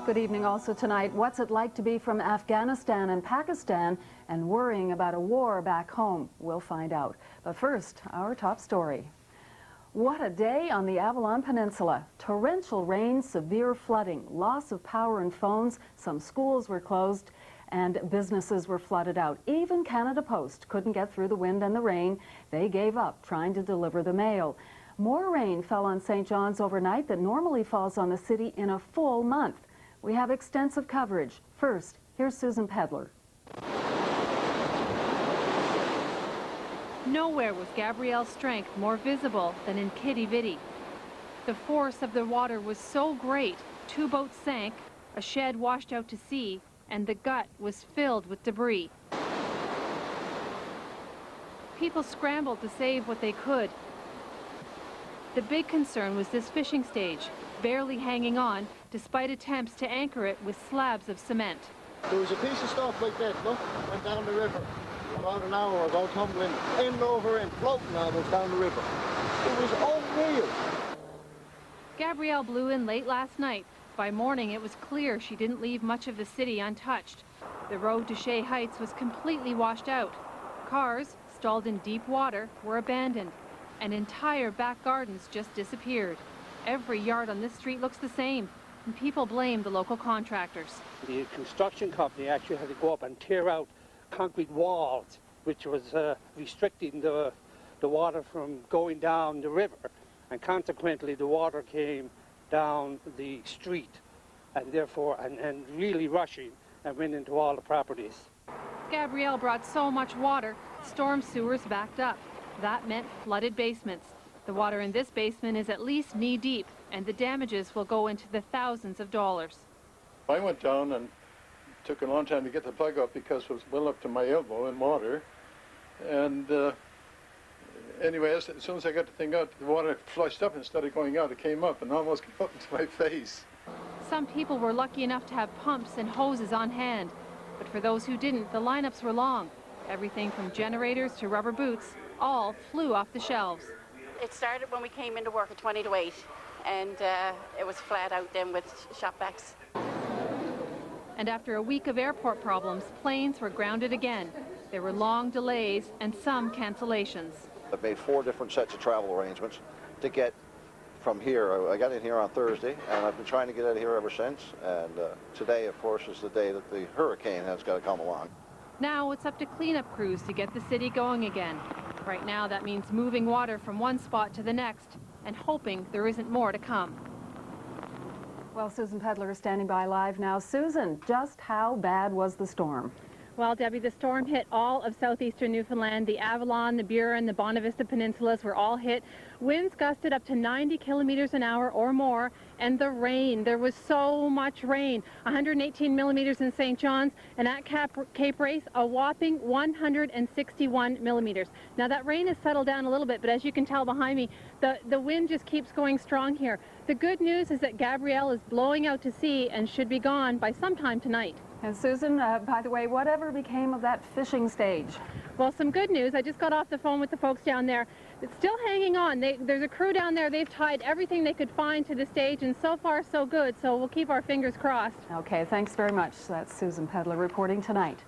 Good evening. Also tonight, what's it like to be from Afghanistan and Pakistan and worrying about a war back home? We'll find out. But first, our top story. What a day on the Avalon Peninsula. Torrential rain, severe flooding, loss of power and phones, some schools were closed, and businesses were flooded out. Even Canada Post couldn't get through the wind and the rain. They gave up trying to deliver the mail. More rain fell on St. John's overnight than normally falls on the city in a full month. We have extensive coverage. First, here's Susan Pedler. Nowhere was Gabrielle's strength more visible than in Kitty Vitty. The force of the water was so great, 2 boats sank, a shed washed out to sea, and the gut was filled with debris. People scrambled to save what they could. The big concern was this fishing stage, barely hanging on despite attempts to anchor it with slabs of cement. There was a piece of stuff like that, look, went down the river about an hour ago, tumbling end over end, floating almost down the river. It was unreal. Gabrielle blew in late last night. By morning, it was clear she didn't leave much of the city untouched. The road to Shea Heights was completely washed out. Cars, stalled in deep water, were abandoned, and entire back gardens just disappeared. Every yard on this street looks the same, and people blame the local contractors. The construction company actually had to go up and tear out concrete walls, which was restricting the water from going down the river, and consequently the water came down the street, and therefore and really rushing and went into all the properties. Gabrielle brought so much water, storm sewers backed up. That meant flooded basements. The water in this basement is at least knee deep, and the damages will go into the thousands of dollars. I went down and took a long time to get the plug up because it was well up to my elbow in water. And anyway, as soon as I got the thing out, the water flushed up instead of going out. It came up and almost came up into my face. Some people were lucky enough to have pumps and hoses on hand. But for those who didn't, the lineups were long. Everything from generators to rubber boots, all flew off the shelves. It started when we came into work at 20 to 8, and it was flat out then with shop backs. And after a week of airport problems, planes were grounded again. There were long delays and some cancellations. I've made 4 different sets of travel arrangements to get from here. I got in here on Thursday, and I've been trying to get out of here ever since. And today, of course, is the day that the hurricane has got to come along. Now it's up to cleanup crews to get the city going again. Right now, that means moving water from one spot to the next and hoping there isn't more to come. Well, Susan Pedler is standing by live now. Susan, just how bad was the storm? Well, Debbie, the storm hit all of southeastern Newfoundland. The Avalon, the Burin, the Bonavista Peninsulas were all hit. Winds gusted up to 90 kilometers an hour or more. And the rain, there was so much rain. 118 millimeters in St. John's, and at Cape Race, a whopping 161 millimeters. Now, that rain has settled down a little bit, but as you can tell behind me, the wind just keeps going strong here. The good news is that Gabrielle is blowing out to sea and should be gone by sometime tonight. And Susan, by the way, whatever became of that fishing stage? Well, some good news. I just got off the phone with the folks down there. It's still hanging on. There's a crew down there. They've tied everything they could find to the stage, and so far so good, so we'll keep our fingers crossed. Okay, thanks very much. That's Susan Pedler reporting tonight.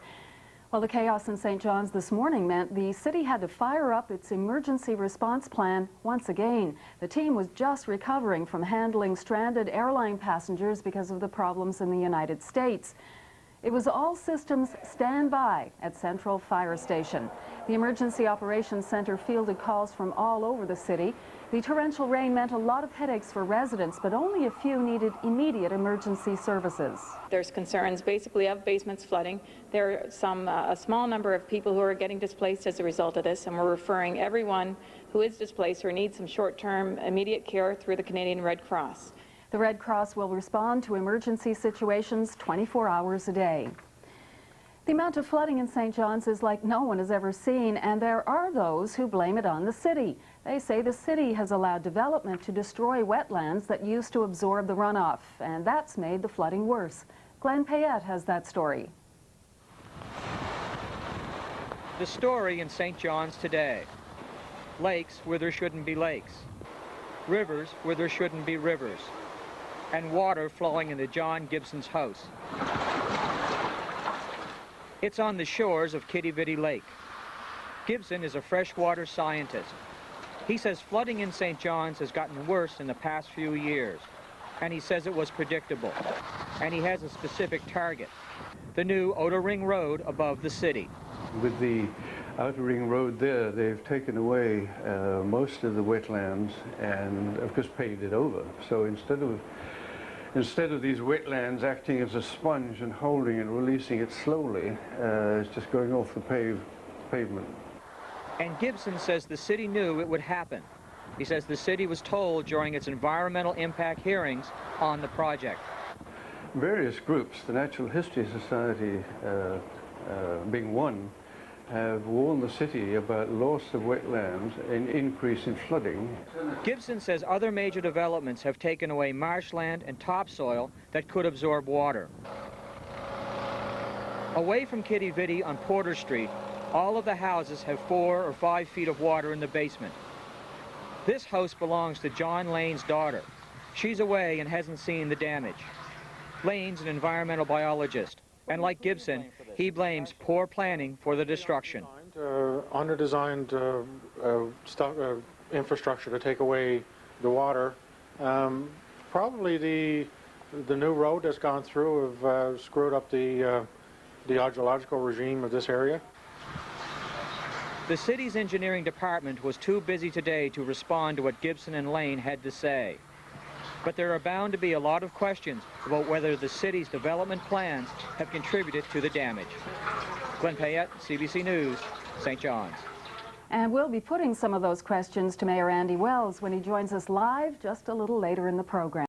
Well, the chaos in St. John's this morning meant the city had to fire up its emergency response plan once again. The team was just recovering from handling stranded airline passengers because of the problems in the United States. It was all systems standby at Central Fire Station. The Emergency Operations Center fielded calls from all over the city. The torrential rain meant a lot of headaches for residents, but only a few needed immediate emergency services. There's concerns basically of basements flooding. There are a small number of people who are getting displaced as a result of this, and we're referring everyone who is displaced or needs some short-term immediate care through the Canadian Red Cross. The Red Cross will respond to emergency situations 24 hours a day. The amount of flooding in St. John's is like no one has ever seen, and there are those who blame it on the city. They say the city has allowed development to destroy wetlands that used to absorb the runoff, and that's made the flooding worse. Glenn Payette has that story. The story in St. John's today. Lakes where there shouldn't be lakes. Rivers where there shouldn't be rivers. and water flowing into John Gibson's house. It's on the shores of Kitty Vitty Lake. Gibson is a freshwater scientist. He says flooding in St. John's has gotten worse in the past few years, and he says it was predictable. And he has a specific target, the new Outer Ring Road above the city. With the Outer Ring Road there, they've taken away most of the wetlands and, of course, paved it over. So instead of these wetlands acting as a sponge and holding and releasing it slowly, it's just going off the pavement. And Gibson says the city knew it would happen. He says the city was told during its environmental impact hearings on the project. Various groups, the Natural History Society being one, have warned the city about loss of wetlands and increase in flooding. Gibson says other major developments have taken away marshland and topsoil that could absorb water. Away from Kitty Vitty on Porter Street, all of the houses have 4 or 5 feet of water in the basement. This house belongs to John Lane's daughter. She's away and hasn't seen the damage. Lane's an environmental biologist, and like Gibson, he blames poor planning for the destruction. Under-designed infrastructure to take away the water. Probably the new road that's gone through have screwed up the hydrological regime of this area. The city's engineering department was too busy today to respond to what Gibson and Lane had to say. But there are bound to be a lot of questions about whether the city's development plans have contributed to the damage. Glenn Payette, CBC News, St. John's. And we'll be putting some of those questions to Mayor Andy Wells when he joins us live just a little later in the program.